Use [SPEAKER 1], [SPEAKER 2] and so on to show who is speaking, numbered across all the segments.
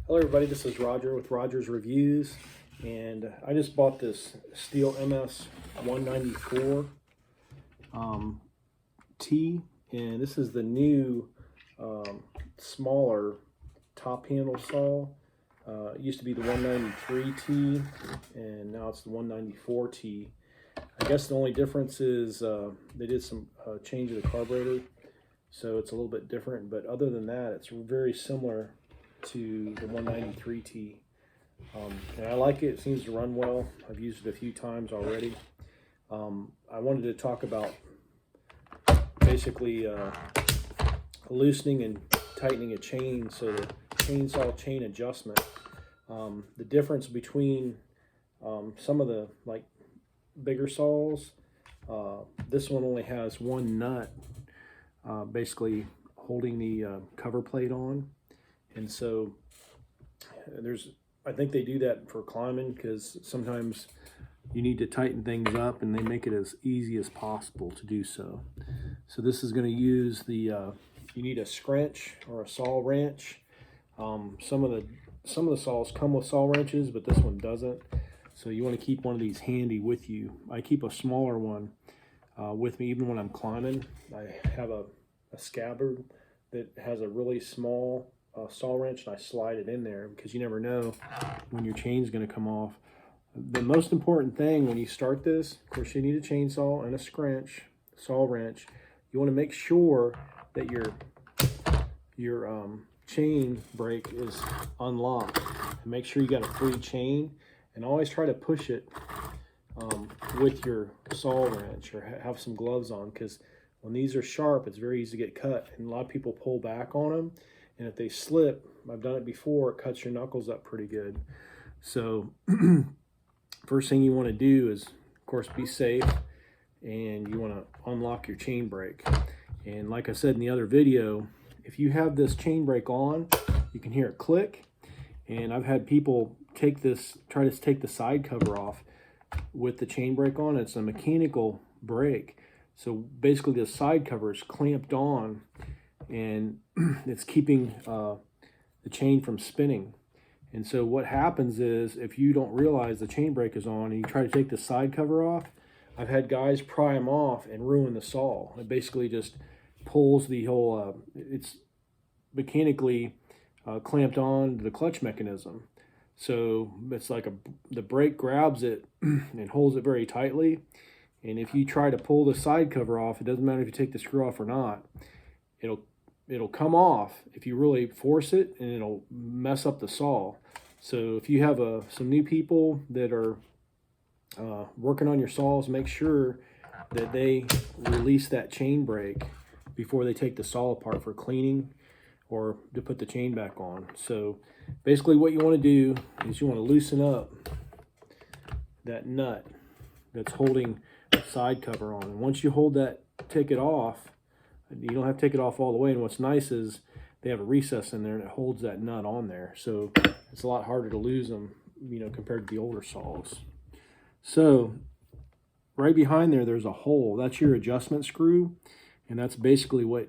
[SPEAKER 1] Hello everybody, this is Roger with Roger's Reviews, and I just bought this Stihl MS 194 T, and this is the new smaller top handle saw. It used to be the 193 T, and now it's the 194 T. I guess the only difference is they did some change of the carburetor, so it's a little bit different, but other than that, it's very similar to the 193T. And I like it. It seems to run well. I've used it a few times already. I wanted to talk about basically loosening and tightening a chain, so the chainsaw chain adjustment. The difference between some of the bigger saws, this one only has one nut basically holding the cover plate on. And so I think they do that for climbing because sometimes you need to tighten things up, and they make it as easy as possible to do so. So this is going to use the, you need a Scrench or a saw wrench. Some of the saws come with saw wrenches, but this one doesn't. So you want to keep one of these handy with you. I keep a smaller one with me even when I'm climbing. I have a scabbard that has a really small saw wrench, and I slide it in there because you never know when your chain's going to come off. The most important thing when you start this, of course, you need a chainsaw and a Scrench, saw wrench. You want to make sure that your chain brake is unlocked. And make sure you got a free chain, and always try to push it with your saw wrench, or have some gloves on, because when these are sharp, it's very easy to get cut, and a lot of people pull back on them. And if they slip, I've done it before, it cuts your knuckles up pretty good. So first thing you want to do is, of course, be safe, and you want to unlock your chain brake. And like I said in the other video, if you have this chain brake on, you can hear it click. And I've had people try to take the side cover off with the chain brake on. It's a mechanical brake. So basically the side cover is clamped on, and it's keeping the chain from spinning. And so what happens is, if you don't realize the chain brake is on and you try to take the side cover off, I've had guys pry them off and ruin the saw. It basically just pulls the whole, it's mechanically clamped on to the clutch mechanism. So it's like the brake grabs it and holds it very tightly. And if you try to pull the side cover off, it doesn't matter if you take the screw off or not, it'll come off if you really force it, and it'll mess up the saw. So if you have some new people that are working on your saws, make sure that they release that chain brake before they take the saw apart for cleaning or to put the chain back on. So basically what you want to do is you want to loosen up that nut that's holding the side cover on. And once you take it off, you don't have to take it off all the way. And what's nice is they have a recess in there that holds that nut on there. So it's a lot harder to lose them, compared to the older saws. So right behind there's a hole. That's your adjustment screw. And that's basically what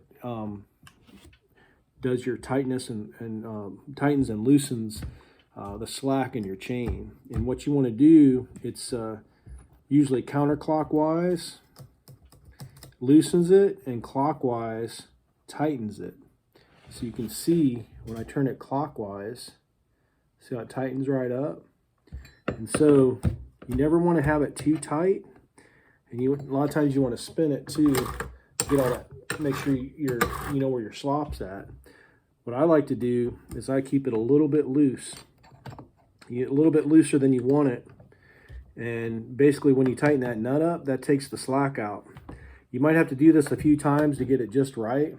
[SPEAKER 1] does your tightness and tightens and loosens the slack in your chain. And what you want to do, it's usually counterclockwise loosens it, and clockwise tightens it. So you can see when I turn it clockwise, see how it tightens right up. And so you never want to have it too tight, and a lot of times you want to spin it too to get all that, make sure you know where your slop's at. What I like to do is I keep it a little bit loose. You get a little bit looser than you want it, and basically when you tighten that nut up, that takes the slack out. You might have to do this a few times to get it just right,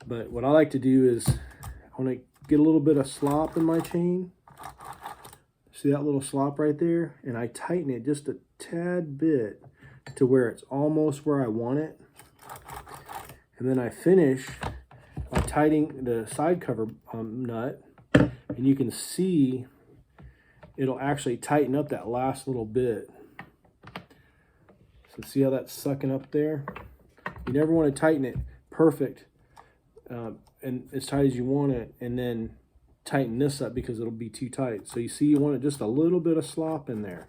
[SPEAKER 1] but what I like to do is, I want to get a little bit of slop in my chain. See that little slop right there? And I tighten it just a tad bit to where it's almost where I want it. And then I finish by tightening the side cover nut, and you can see it'll actually tighten up that last little bit. So see how that's sucking up there? You never want to tighten it perfect and as tight as you want it, and then tighten this up because it'll be too tight. So you see, you want it just a little bit of slop in there.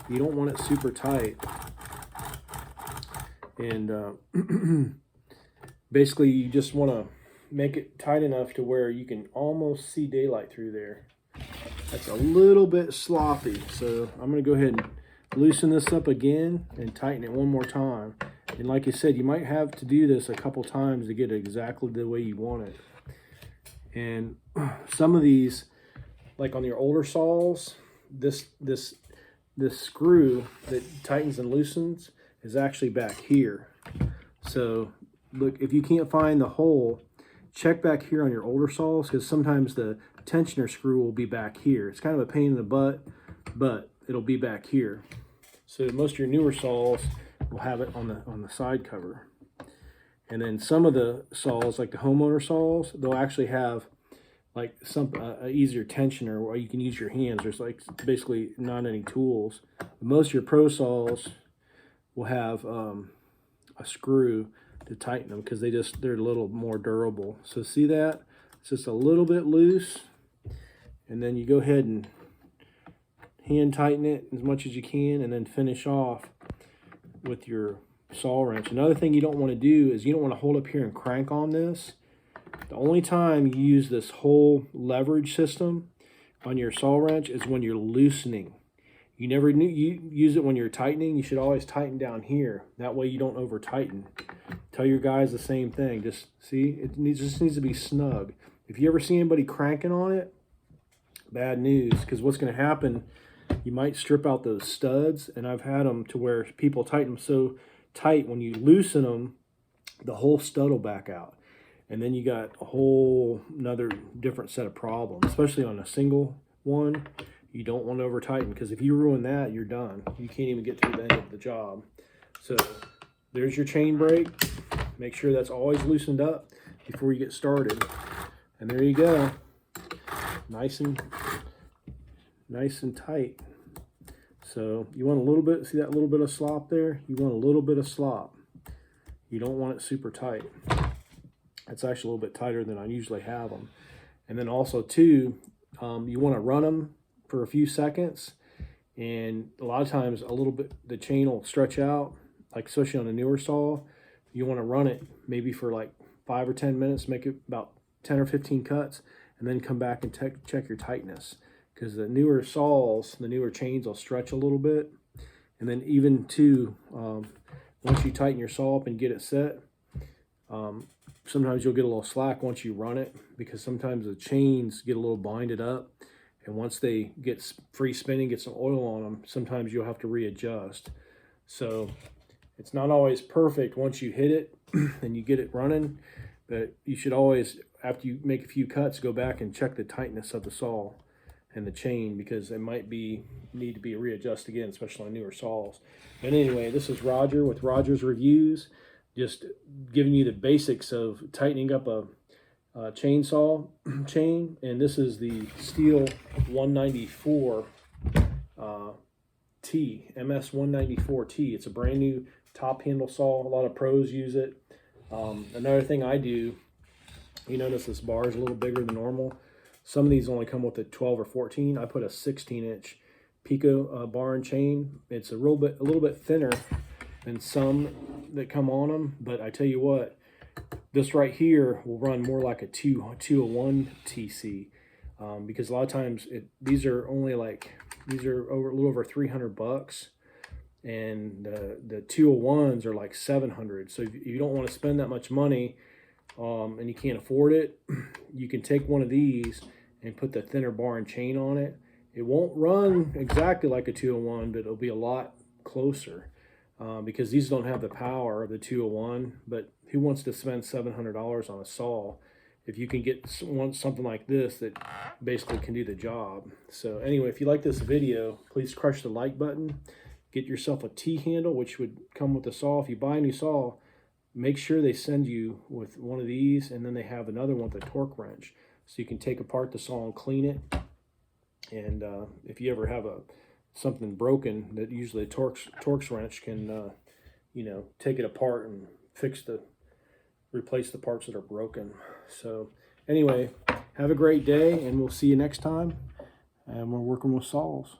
[SPEAKER 1] You don't want it super tight. And basically you just want to make it tight enough to where you can almost see daylight through there. That's a little bit sloppy, so I'm going to go ahead and loosen this up again and tighten it one more time. And like I said, you might have to do this a couple times to get it exactly the way you want it. And some of these, like on your older saws, this screw that tightens and loosens is actually back here. So look, if you can't find the hole, check back here on your older saws, because sometimes the tensioner screw will be back here. It's kind of a pain in the butt, but it'll be back here. So most of your newer saws will have it on the side cover. And then some of the saws, like the homeowner saws, they'll actually have like some easier tensioner where you can use your hands. There's like basically not any tools. Most of your pro saws will have a screw to tighten them because they're a little more durable. So see that? It's just a little bit loose. And then you go ahead and hand tighten it as much as you can, and then finish off with your saw wrench. Another thing you don't want to do is you don't want to hold up here and crank on this. The only time you use this whole leverage system on your saw wrench is when you're loosening. You never use it when you're tightening. You should always tighten down here. That way you don't over tighten. Tell your guys the same thing. Just see, just needs to be snug. If you ever see anybody cranking on it, bad news, because what's going to happen, you might strip out those studs, and I've had them to where people tighten them so tight when you loosen them, the whole stud will back out, and then you got a whole another different set of problems, especially on a single one. You don't want to over tighten, because if you ruin that, you're done. You can't even get to the end of the job. So there's your chain brake. Make sure that's always loosened up before you get started. And there you go. Nice and tight. So you want a little bit, see that little bit of slop there? You want a little bit of slop. You don't want it super tight. It's actually a little bit tighter than I usually have them. And then also too, you want to run them for a few seconds, and a lot of times a little bit, the chain will stretch out, like especially on a newer saw. You want to run it maybe for like 5 or 10 minutes, make it about 10 or 15 cuts, and then come back and check your tightness, because the newer saws, the newer chains will stretch a little bit. And then even too, once you tighten your saw up and get it set, sometimes you'll get a little slack once you run it, because sometimes the chains get a little binded up, and once they get free spinning, get some oil on them, sometimes you'll have to readjust. So it's not always perfect once you hit it and you get it running, but you should always, after you make a few cuts, go back and check the tightness of the saw and the chain, because it might need to be readjusted again, especially on newer saws. But anyway, this is Roger with Roger's Reviews, just giving you the basics of tightening up a chainsaw chain. And this is the Stihl 194 T, MS 194 T. It's a brand new top handle saw. A lot of pros use it. Another thing I do, you notice this bar is a little bigger than normal. Some of these only come with a 12 or 14. I put a 16-inch Pico bar and chain. It's a little bit thinner than some that come on them, but I tell you what, this right here will run more like a 201 TC, because a lot of times these are a little over 300 bucks, and the 201s are like 700. So if you don't want to spend that much money, and you can't afford it, you can take one of these and put the thinner bar and chain on it. It won't run exactly like a 201, but it'll be a lot closer, because these don't have the power of the 201. But who wants to spend $700 on a saw if you can get something like this that basically can do the job? So anyway, if you like this video, please crush the like button. Get yourself a T-handle, which would come with the saw. If you buy a new saw, make sure they send you with one of these, and then they have another one with a torque wrench, so you can take apart the saw and clean it. And if you ever have something broken, that usually a torque wrench can take it apart and replace the parts that are broken. So anyway, Have a great day, and we'll see you next time. And we're working with saws.